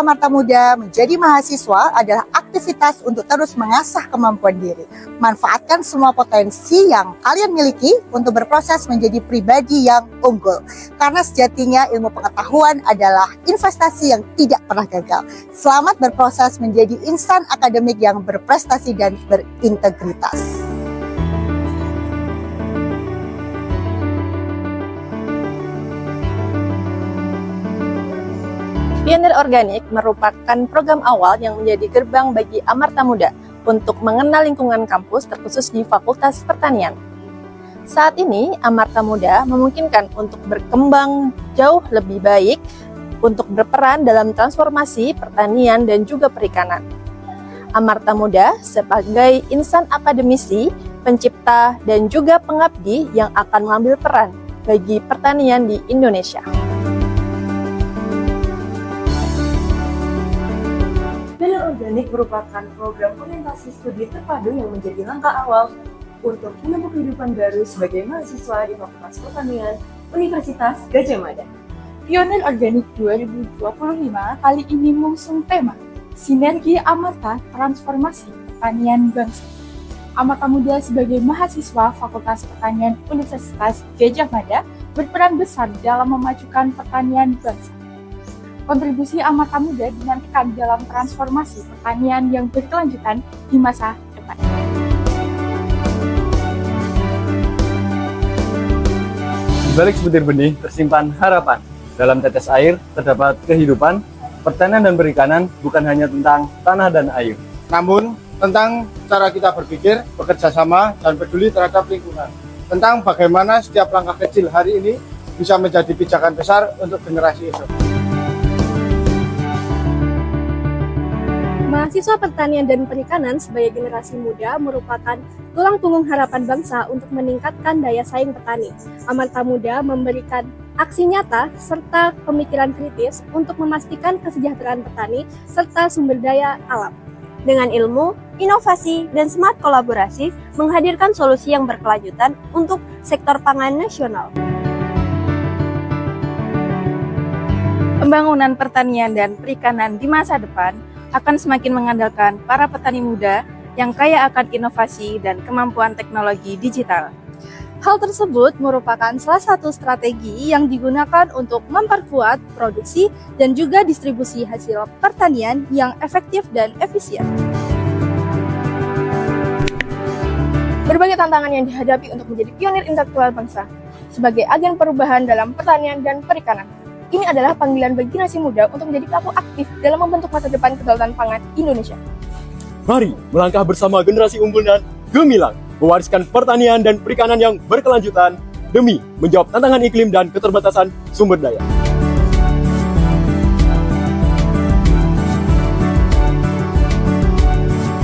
Amarta Muda menjadi mahasiswa adalah aktivitas untuk terus mengasah kemampuan diri. Manfaatkan semua potensi yang kalian miliki untuk berproses menjadi pribadi yang unggul. Karena sejatinya ilmu pengetahuan adalah investasi yang tidak pernah gagal. Selamat berproses menjadi insan akademik yang berprestasi dan berintegritas. Pionir Organik merupakan program awal yang menjadi gerbang bagi Amarta Muda untuk mengenal lingkungan kampus terkhusus di Fakultas Pertanian. Saat ini, Amarta Muda memungkinkan untuk berkembang jauh lebih baik untuk berperan dalam transformasi pertanian dan juga perikanan. Amarta Muda sebagai insan akademisi, pencipta, dan juga pengabdi yang akan mengambil peran bagi pertanian di Indonesia. Pionir Organik merupakan program orientasi studi terpadu yang menjadi langkah awal untuk menempuh kehidupan baru sebagai mahasiswa di Fakultas Pertanian Universitas Gadjah Mada. Pionir Organik 2025 kali ini mengusung tema Sinergi Amarta Transformasi Pertanian Bangsa. Amarta Muda sebagai mahasiswa Fakultas Pertanian Universitas Gadjah Mada berperan besar dalam memajukan pertanian bangsa. Kontribusi Amarta Muda dinantikan dalam transformasi pertanian yang berkelanjutan di masa depan. Di balik sebutir benih tersimpan harapan. Dalam tetes air terdapat kehidupan. Pertanian dan perikanan bukan hanya tentang tanah dan air, namun tentang cara kita berpikir, bekerja sama, dan peduli terhadap lingkungan. Tentang bagaimana setiap langkah kecil hari ini bisa menjadi pijakan besar untuk generasi esok. Mahasiswa Pertanian dan Perikanan sebagai generasi muda merupakan tulang punggung harapan bangsa untuk meningkatkan daya saing petani. Amarta Muda memberikan aksi nyata serta pemikiran kritis untuk memastikan kesejahteraan petani serta sumber daya alam. Dengan ilmu, inovasi, dan semangat kolaborasi, menghadirkan solusi yang berkelanjutan untuk sektor pangan nasional. Pembangunan pertanian dan perikanan di masa depan akan semakin mengandalkan para petani muda yang kaya akan inovasi dan kemampuan teknologi digital. Hal tersebut merupakan salah satu strategi yang digunakan untuk memperkuat produksi dan juga distribusi hasil pertanian yang efektif dan efisien. Berbagai tantangan yang dihadapi untuk menjadi pionir intelektual bangsa sebagai agen perubahan dalam pertanian dan perikanan. Ini adalah panggilan bagi generasi muda untuk menjadi pelaku aktif dalam membentuk masa depan kedaulatan pangan Indonesia. mari melangkah bersama generasi unggul dan gemilang, mewariskan pertanian dan perikanan yang berkelanjutan demi menjawab tantangan iklim dan keterbatasan sumber daya.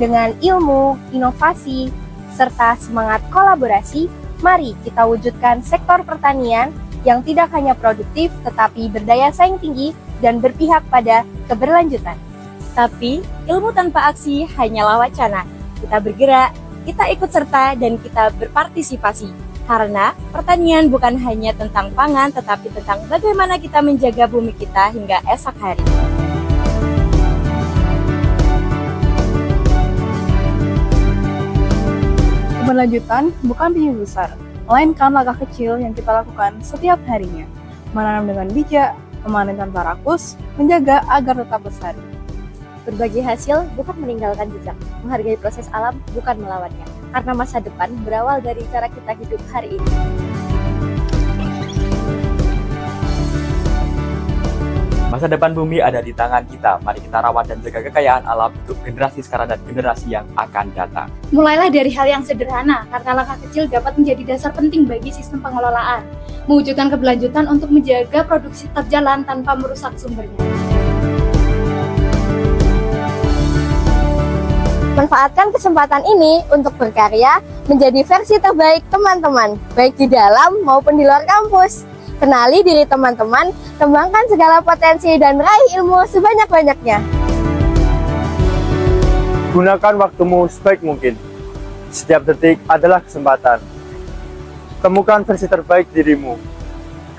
Dengan ilmu, inovasi, serta semangat kolaborasi, mari kita wujudkan sektor pertanian yang tidak hanya produktif tetapi berdaya saing tinggi dan berpihak pada keberlanjutan. Tapi ilmu tanpa aksi hanyalah wacana. Kita bergerak, kita ikut serta, dan kita berpartisipasi. Karena pertanian bukan hanya tentang pangan, tetapi tentang bagaimana kita menjaga bumi kita hingga esok hari. Keberlanjutan bukan mimpi besar, melainkan langkah kecil yang kita lakukan setiap harinya. Menanam dengan bijak, memanen tanpa rakus, menjaga agar tetap lestari. Berbagi hasil bukan meninggalkan jejak, menghargai proses alam bukan melawannya. Karena masa depan berawal dari cara kita hidup hari ini. Masa depan bumi ada di tangan kita. Mari kita rawat dan jaga kekayaan alam untuk generasi sekarang dan generasi yang akan datang. Mulailah dari hal yang sederhana, karena langkah kecil dapat menjadi dasar penting bagi sistem pengelolaan. Mewujudkan keberlanjutan untuk menjaga produksi tetap jalan tanpa merusak sumbernya. Manfaatkan kesempatan ini untuk berkarya menjadi versi terbaik teman-teman, baik di dalam maupun di luar kampus. Kenali diri teman-teman, kembangkan segala potensi dan raih ilmu sebanyak-banyaknya. Gunakan waktumu sebaik mungkin. Setiap detik adalah kesempatan. Temukan versi terbaik dirimu,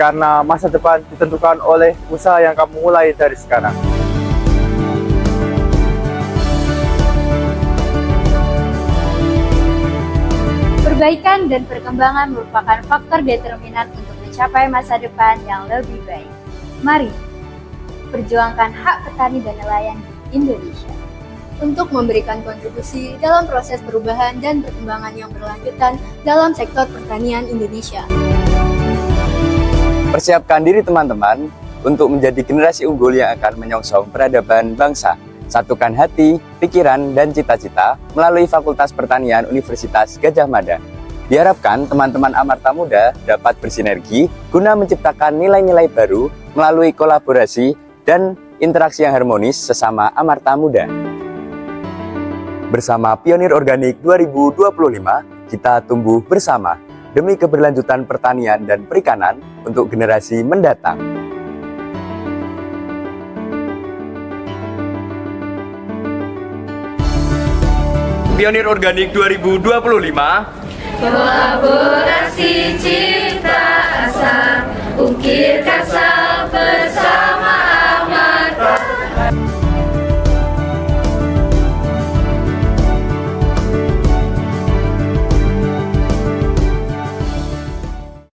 karena masa depan ditentukan oleh usaha yang kamu mulai dari sekarang. Perbaikan dan perkembangan merupakan faktor determinan untuk mencapai masa depan yang lebih baik. Mari perjuangkan hak petani dan nelayan di Indonesia untuk memberikan kontribusi dalam proses perubahan dan perkembangan yang berlanjutan dalam sektor pertanian Indonesia. Persiapkan diri teman-teman untuk menjadi generasi unggul yang akan menyongsong peradaban bangsa. Satukan hati, pikiran, dan cita-cita melalui Fakultas Pertanian Universitas Gadjah Mada. Diharapkan teman-teman Amarta Muda dapat bersinergi guna menciptakan nilai-nilai baru melalui kolaborasi dan interaksi yang harmonis sesama Amarta Muda. Bersama Pionir Organik 2025, kita tumbuh bersama demi keberlanjutan pertanian dan perikanan untuk generasi mendatang. Pionir Organik 2025, kolaborasi cipta asa, ukir karsa